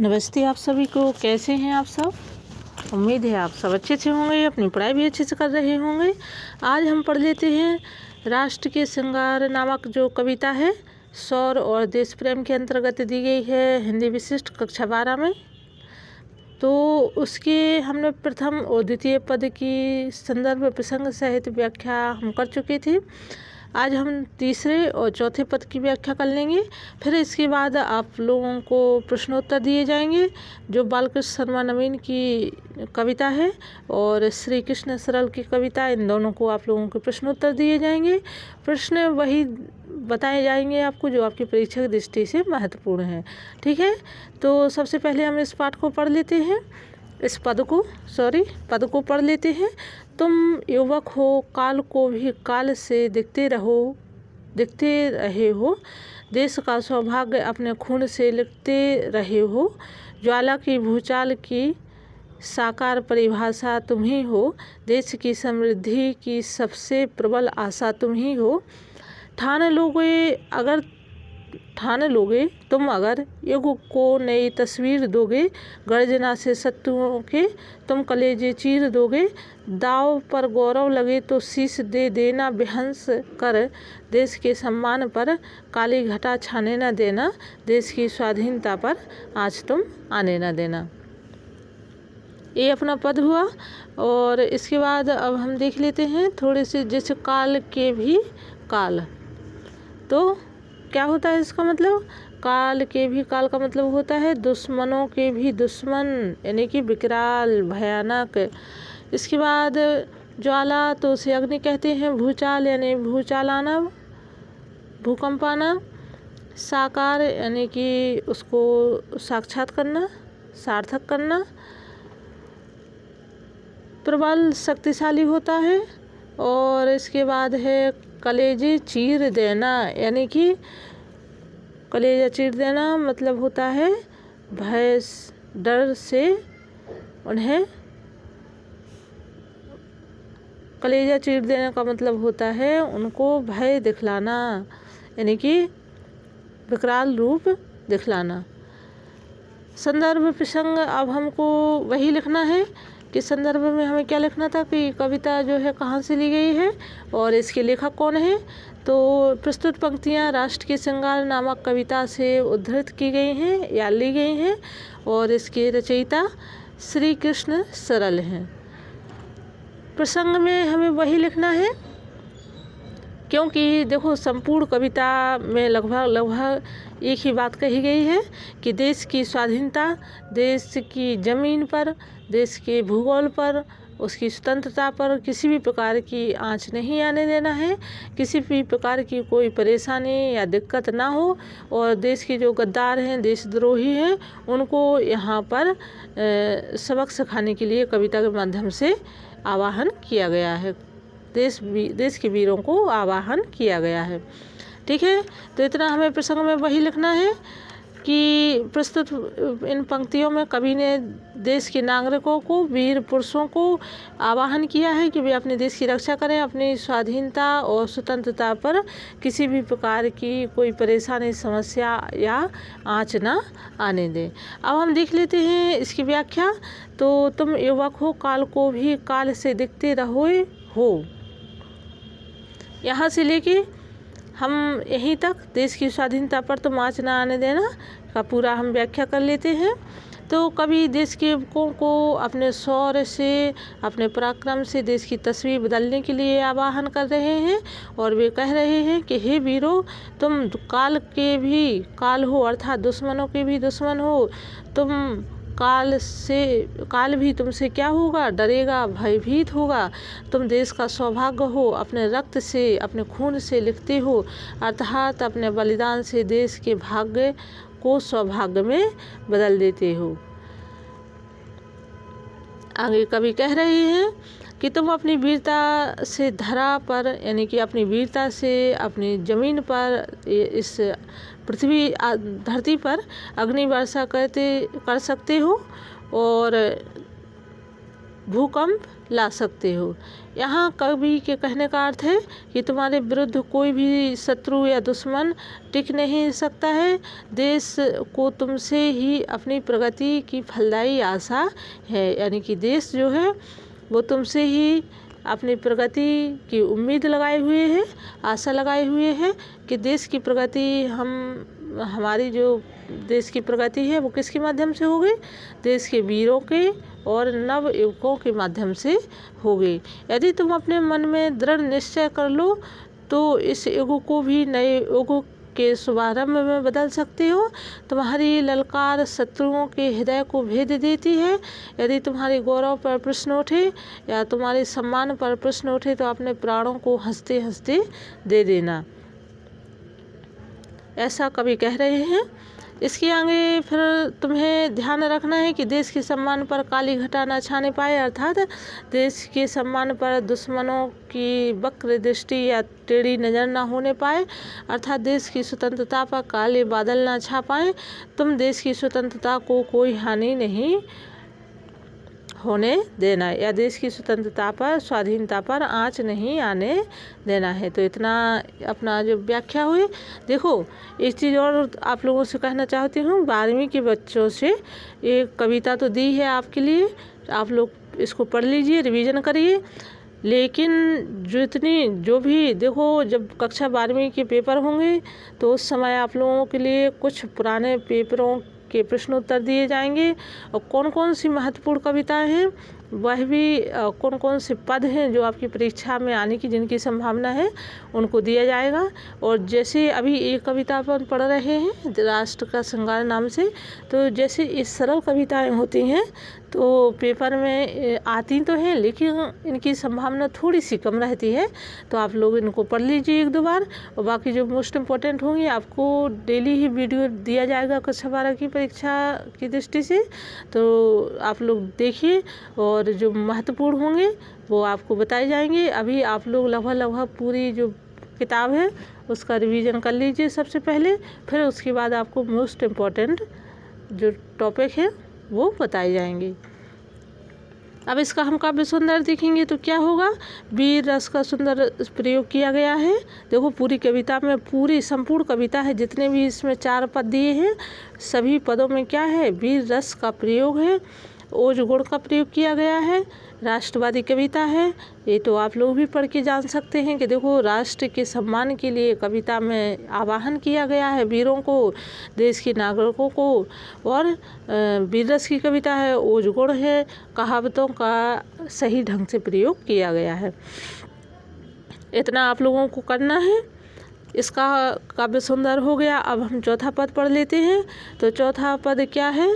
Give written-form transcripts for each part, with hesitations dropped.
नमस्ते आप सभी को। कैसे हैं आप सब? उम्मीद है आप सब अच्छे से होंगे, अपनी पढ़ाई भी अच्छे से कर रहे होंगे। आज हम पढ़ लेते हैं राष्ट्र के श्रृंगार नामक जो कविता है, शौर और देश प्रेम के अंतर्गत दी गई है हिंदी विशिष्ट कक्षा 12 में। तो उसके हमने प्रथम और द्वितीय पद की संदर्भ प्रसंग सहित व्याख्या हम कर चुके थे। आज हम तीसरे और चौथे पद की व्याख्या कर लेंगे। फिर इसके बाद आप लोगों को प्रश्नोत्तर दिए जाएंगे। जो बालकृष्ण शर्मा नवीन की कविता है और श्री कृष्ण सरल की कविता, इन दोनों को आप लोगों के प्रश्नोत्तर दिए जाएंगे। प्रश्न वही बताए जाएंगे आपको जो आपकी परीक्षा की दृष्टि से महत्वपूर्ण है। ठीक है, तो सबसे पहले हम इस पाठ को पढ़ लेते हैं। इस पद को पढ़ लेते हैं। तुम युवक हो, काल को भी काल से देखते रहे हो। देश का सौभाग्य अपने खून से लिखते रहे हो। ज्वाला की भूचाल की साकार परिभाषा तुम ही हो। देश की समृद्धि की सबसे प्रबल आशा तुम ही हो। ठान लोगे तुम अगर युग को नई तस्वीर दोगे। गर्जना से शत्रुओं के तुम कलेजे चीर दोगे। दाव पर गौरव लगे तो शीश दे देना विहंस कर। देश के सम्मान पर काली घटा छाने न देना। देश की स्वाधीनता पर आँच तुम आने न देना। ये अपना पद हुआ। और इसके बाद अब हम देख लेते हैं थोड़े से, जैसे काल के भी काल, तो क्या होता है इसका मतलब? काल के भी काल का मतलब होता है दुश्मनों के भी दुश्मन, यानी कि विकराल, भयानक। इसके बाद ज्वाला तो उसे अग्नि कहते हैं। भूचाल यानी भूचाल आना, भूकंप आना। साकार यानी कि उसको साक्षात करना, सार्थक करना। प्रबल शक्तिशाली होता है। और इसके बाद है कलेजे चीर देना, यानी कि कलेजा चीर देना मतलब होता है भय, डर से उन्हें, कलेजा चीर देने का मतलब होता है उनको भय दिखलाना, यानी कि विकराल रूप दिखलाना। संदर्भ प्रसंग अब हमको वही लिखना है कि संदर्भ में हमें क्या लिखना था कि कविता जो है कहाँ से ली गई है और इसके लेखक कौन है। तो प्रस्तुत पंक्तियाँ राष्ट्र के श्रृंगार नामक कविता से उद्धृत की गई हैं या ली गई हैं और इसके रचयिता श्री कृष्ण सरल हैं। प्रसंग में हमें वही लिखना है क्योंकि देखो संपूर्ण कविता में लगभग एक ही बात कही गई है कि देश की स्वाधीनता, देश की ज़मीन पर, देश के भूगोल पर, उसकी स्वतंत्रता पर किसी भी प्रकार की आँच नहीं आने देना है। किसी भी प्रकार की कोई परेशानी या दिक्कत ना हो। और देश के जो गद्दार हैं, देशद्रोही हैं, उनको यहाँ पर सबक सिखाने के लिए कविता के माध्यम से आह्वान किया गया है। देश के वीरों को आह्वान किया गया है। ठीक है, तो इतना हमें प्रसंग में वही लिखना है कि प्रस्तुत इन पंक्तियों में कवि ने देश के नागरिकों को, वीर पुरुषों को आह्वान किया है कि वे अपने देश की रक्षा करें, अपनी स्वाधीनता और स्वतंत्रता पर किसी भी प्रकार की कोई परेशानी, समस्या या आँच ना आने दें। अब हम देख लेते हैं इसकी व्याख्या। तो तुम युवक हो, काल को भी काल से देखते रहो हो। यहाँ से लेके हम यहीं तक देश की स्वाधीनता पर तुम आँच ना आने देना का पूरा हम व्याख्या कर लेते हैं। तो कवि देश के युवकों को अपने शौर्य से, अपने पराक्रम से देश की तस्वीर बदलने के लिए आह्वान कर रहे हैं और वे कह रहे हैं कि हे वीरों, तुम काल के भी काल हो, अर्थात दुश्मनों के भी दुश्मन हो। तुम काल भी तुमसे क्या होगा? डरेगा, भयभीत होगा। तुम देश का सौभाग्य हो, अपने रक्त से, अपने खून से लिखते हो, अर्थात अपने बलिदान से देश के भाग्य को सौभाग्य में बदल देते हो। आगे कवि कह रहे हैं कि तुम अपनी वीरता से धरा पर, यानी कि अपनी वीरता से अपनी ज़मीन पर, इस पृथ्वी धरती पर अग्नि वर्षा कर सकते हो और भूकंप ला सकते हो। यहाँ कवि के कहने का अर्थ है कि तुम्हारे विरुद्ध कोई भी शत्रु या दुश्मन टिक नहीं सकता है। देश को तुमसे ही अपनी प्रगति की फलदायी आशा है, यानी कि देश जो है वो तुमसे ही अपनी प्रगति की उम्मीद लगाए हुए है, आशा लगाए हुए है कि देश की प्रगति हमारी जो देश की प्रगति है वो किसके माध्यम से होगी? देश के वीरों के और नव युवकों के माध्यम से होगी। यदि तुम अपने मन में दृढ़ निश्चय कर लो तो इस युग को भी नए युग के शुभारंभ में बदल सकते हो। तुम्हारी ललकार शत्रुओं के हृदय को भेद देती है। यदि तुम्हारे गौरव पर प्रश्न उठे या तुम्हारे सम्मान पर प्रश्न उठे तो अपने प्राणों को हंसते हंसते दे देना, ऐसा कवि कह रहे हैं। इसके आगे फिर तुम्हें ध्यान रखना है कि देश के सम्मान पर काली घटा न छाने पाए, अर्थात देश के सम्मान पर दुश्मनों की वक्र दृष्टि या टेढ़ी नज़र न होने पाए, अर्थात देश की स्वतंत्रता पर काले बादल न छा पाए। तुम देश की स्वतंत्रता को कोई हानि नहीं होने देना या देश की स्वतंत्रता पर, स्वाधीनता पर आँच नहीं आने देना है। तो इतना अपना जो व्याख्या हुई। देखो एक चीज़ और आप लोगों से कहना चाहती हूँ, 12वीं के बच्चों से एक कविता तो दी है आपके लिए, आप लोग इसको पढ़ लीजिए, रिवीजन करिए। लेकिन जो भी देखो, जब कक्षा 12वीं के पेपर होंगे तो उस समय आप लोगों के लिए कुछ पुराने पेपरों के प्रश्न उत्तर दिए जाएंगे और कौन कौन सी महत्वपूर्ण कविताएं हैं, वह भी कौन कौन से पद हैं जो आपकी परीक्षा में आने की जिनकी संभावना है उनको दिया जाएगा। और जैसे अभी एक कविता अपन पढ़ रहे हैं राष्ट्र का श्रृंगार नाम से, तो जैसे इस सरल कविताएं होती हैं तो पेपर में आती तो हैं लेकिन इनकी संभावना थोड़ी सी कम रहती है। तो आप लोग इनको पढ़ लीजिए 1-2 बार, और बाकी जो मोस्ट इम्पोर्टेंट होंगी आपको डेली ही वीडियो दिया जाएगा कक्षा 12 की परीक्षा की दृष्टि से, तो आप लोग देखिए और जो महत्वपूर्ण होंगे वो आपको बताए जाएंगे। अभी आप लोग लगभग पूरी जो किताब है उसका रिवीजन कर लीजिए सबसे पहले, फिर उसके बाद आपको मोस्ट इम्पोर्टेंट जो टॉपिक है वो बताए जाएंगे। अब इसका हम काव्य सुंदर देखेंगे तो क्या होगा, वीर रस का सुंदर प्रयोग किया गया है। देखो पूरी कविता में, पूरी संपूर्ण कविता है, जितने भी इसमें 4 पद दिए हैं सभी पदों में क्या है, वीर रस का प्रयोग है, ओज गुण का प्रयोग किया गया है, राष्ट्रवादी कविता है। ये तो आप लोग भी पढ़ के जान सकते हैं कि देखो राष्ट्र के सम्मान के लिए कविता में आह्वान किया गया है वीरों को, देश के नागरिकों को। और वीर रस की कविता है, ओज गुण है, कहावतों का सही ढंग से प्रयोग किया गया है। इतना आप लोगों को करना है। इसका काव्य सुंदर हो गया। अब हम चौथा पद पढ़ लेते हैं। तो चौथा पद क्या है,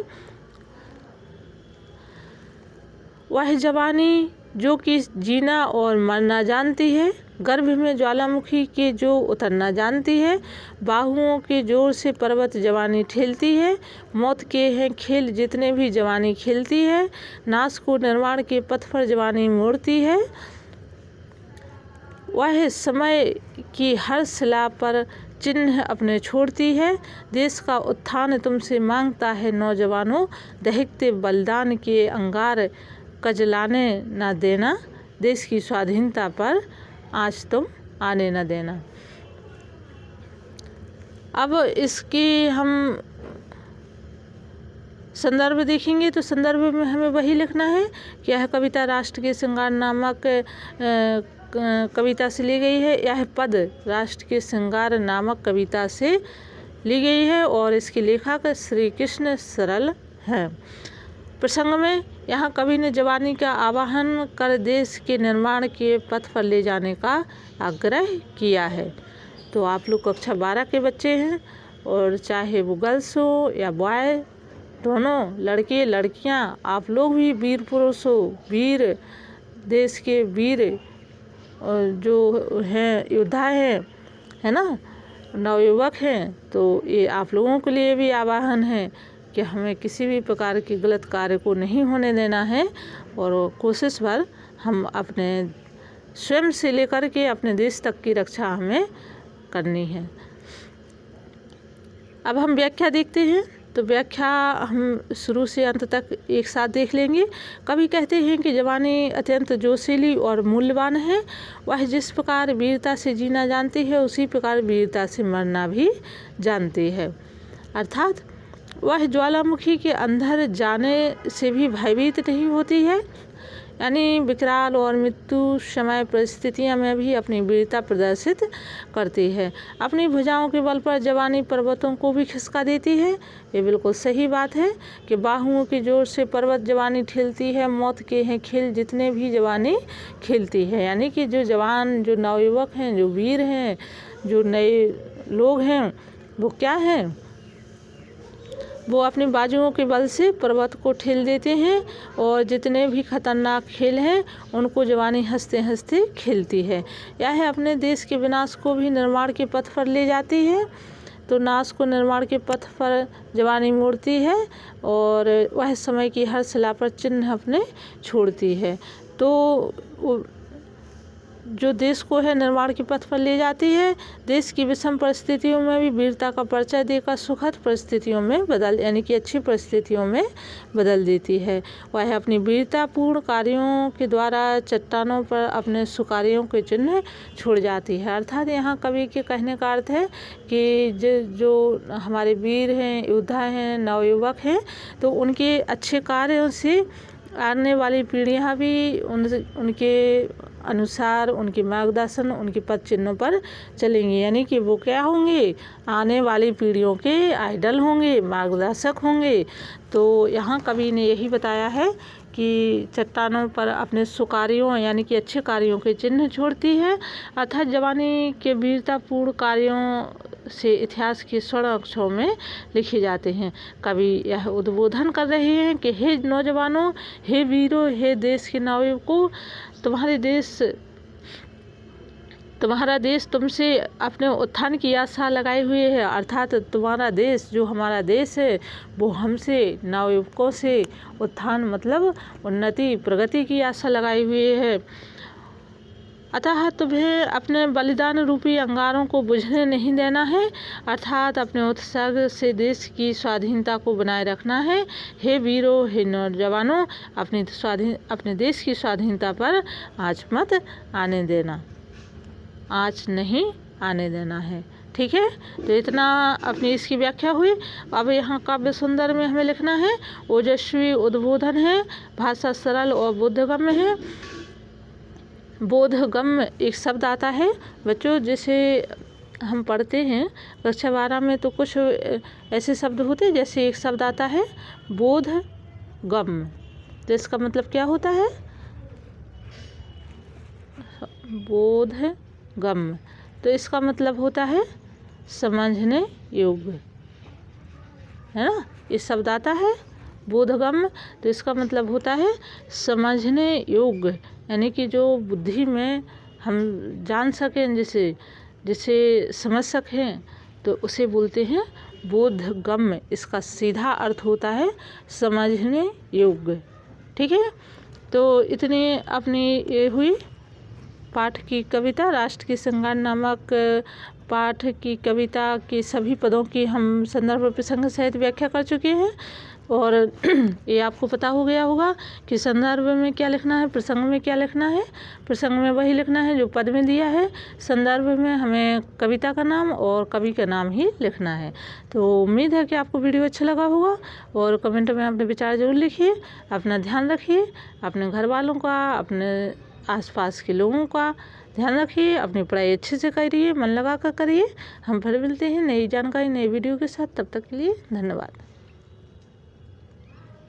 वह जवानी जो कि जीना और मरना जानती है, गर्भ में ज्वालामुखी के जो उतरना जानती है, बाहुओं के जोर से पर्वत जवानी ठेलती है, मौत के हैं खेल जितने भी जवानी खेलती है, नाश को निर्माण के पथ पर जवानी मोड़ती है, वह समय की हर शिला पर चिन्ह अपने छोड़ती है, देश का उत्थान तुमसे मांगता है नौजवानों, दहकते बलिदान के अंगार कजलाने न देना, देश की स्वाधीनता पर आँच तुम आने न देना। अब इसके हम संदर्भ देखेंगे तो संदर्भ में हमें वही लिखना है कि यह कविता राष्ट्र के श्रृंगार नामक कविता से ली गई है। यह पद राष्ट्र के श्रृंगार नामक कविता से ली गई है और इसके लेखक श्री कृष्ण सरल हैं। प्रसंग में यहाँ कवि ने जवानी का आह्वान कर देश के निर्माण के पथ पर ले जाने का आग्रह किया है। तो आप लोग कक्षा 12 के बच्चे हैं और चाहे वो गर्ल्स हो या बॉय, दोनों लड़के लड़कियाँ, आप लोग भी वीर पुरुष हो, वीर देश के वीर जो हैं योद्धा हैं, है ना, नवयुवक हैं। तो ये आप लोगों के लिए भी आह्वान है कि हमें किसी भी प्रकार के गलत कार्य को नहीं होने देना है और कोशिश भर हम अपने स्वयं से लेकर के अपने देश तक की रक्षा हमें करनी है। अब हम व्याख्या देखते हैं। तो व्याख्या हम शुरू से अंत तक एक साथ देख लेंगे। कवि कहते हैं कि जवानी अत्यंत जोशीली और मूल्यवान है। वह जिस प्रकार वीरता से जीना जानती है उसी प्रकार वीरता से मरना भी जानती है। अर्थात वह ज्वालामुखी के अंदर जाने से भी भयभीत नहीं होती है, यानी विकराल और मृत्यु समय परिस्थितियों में भी अपनी वीरता प्रदर्शित करती है। अपनी भुजाओं के बल पर जवानी पर्वतों को भी खिसका देती है। ये बिल्कुल सही बात है कि बाहुओं के जोर से पर्वत जवानी ठेलती है। मौत के हैं खेल जितने भी जवानी खेलती है, यानी कि जो जवान, जो नवयुवक हैं, जो वीर हैं, जो नए लोग हैं, वो क्या हैं, वो अपनी बाजुओं के बल से पर्वत को ठेल देते हैं और जितने भी खतरनाक खेल हैं उनको जवानी हंसते हंसते खेलती है। यह अपने देश के विनाश को भी निर्माण के पथ पर ले जाती है। तो नाश को निर्माण के पथ पर जवानी मोड़ती है और वह समय की हर शिला पर चिन्ह अपने छोड़ती है। तो जो देश को है निर्माण के पथ पर ले जाती है, देश की विषम परिस्थितियों में भी वीरता का परिचय देकर सुखद परिस्थितियों में यानी कि अच्छी परिस्थितियों में बदल देती है। वह अपनी वीरतापूर्ण कार्यों के द्वारा चट्टानों पर अपने सुकार्यों के चिन्ह छोड़ जाती है। अर्थात यहाँ कवि के कहने का अर्थ है कि जो हमारे वीर हैं, योद्धा हैं, नवयुवक हैं, तो उनके अच्छे कार्यों से आने वाली पीढ़ियाँ भी उनके अनुसार, उनके मार्गदर्शन, उनके पद चिन्हों पर चलेंगी, यानी कि वो क्या होंगे, आने वाली पीढ़ियों के आइडल होंगे, मार्गदर्शक होंगे। तो यहाँ कवि ने यही बताया है कि चट्टानों पर अपने सुकार्यों यानी कि अच्छे कार्यों के चिन्ह छोड़ती है। अर्थात जवानी के वीरतापूर्ण कार्यों से इतिहास के स्वर्ण अक्षरों में लिखे जाते हैं। कवि यह उद्बोधन कर रहे हैं कि हे नौजवानों, हे वीरों, हे देश के नवयुवकों, तुम्हारा देश तुमसे अपने उत्थान की आशा लगाए हुए है। अर्थात तुम्हारा देश, जो हमारा देश है, वो हमसे नवयुवकों से उत्थान मतलब उन्नति, प्रगति की आशा लगाई हुई है। अतः तुम्हें अपने बलिदान रूपी अंगारों को बुझने नहीं देना है, अर्थात अपने उत्सर्ग से देश की स्वाधीनता को बनाए रखना है। हे वीरों, हे नौजवानों, अपने देश की स्वाधीनता पर आँच मत आने देना, आँच नहीं आने देना है। ठीक है, तो इतना अपनी इसकी व्याख्या हुई। अब यहाँ काव्य सुंदर में हमें लिखना है, ओजस्वी उद्बोधन है, भाषा सरल और बोधगम्य है। बोधगम्य एक शब्द आता है बच्चों, जिसे हम पढ़ते हैं कक्षा 12 में, तो कुछ ऐसे शब्द होते हैं। जैसे एक शब्द आता है बोधगम्य, तो इसका मतलब क्या होता है, बोधगम्य, तो इसका मतलब होता है समझने योग्य, है ना। इस शब्द आता है बोधगम्य, तो इसका मतलब होता है समझने योग्य, यानी कि जो बुद्धि में हम जान सकें, जिसे समझ सकें, तो उसे बोलते हैं बोधगम्य। इसका सीधा अर्थ होता है समझने योग्य। ठीक है, तो इतनी अपनी ये हुई पाठ की कविता। राष्ट्र के श्रृंगार नामक पाठ की कविता के सभी पदों की हम संदर्भ प्रसंग सहित व्याख्या कर चुके हैं और ये आपको पता हो गया होगा कि संदर्भ में क्या लिखना है, प्रसंग में क्या लिखना है। प्रसंग में वही लिखना है जो पद में दिया है, संदर्भ में हमें कविता का नाम और कवि का नाम ही लिखना है। तो उम्मीद है कि आपको वीडियो अच्छा लगा होगा और कमेंट में अपने विचार ज़रूर लिखिए। अपना ध्यान रखिए, अपने घर वालों का, अपने आसपास के लोगों का ध्यान रखिए। अपनी पढ़ाई अच्छे से करिए, मन लगा कर करिए। हम फिर मिलते हैं नई जानकारी, नई वीडियो के साथ। तब तक के लिए धन्यवाद।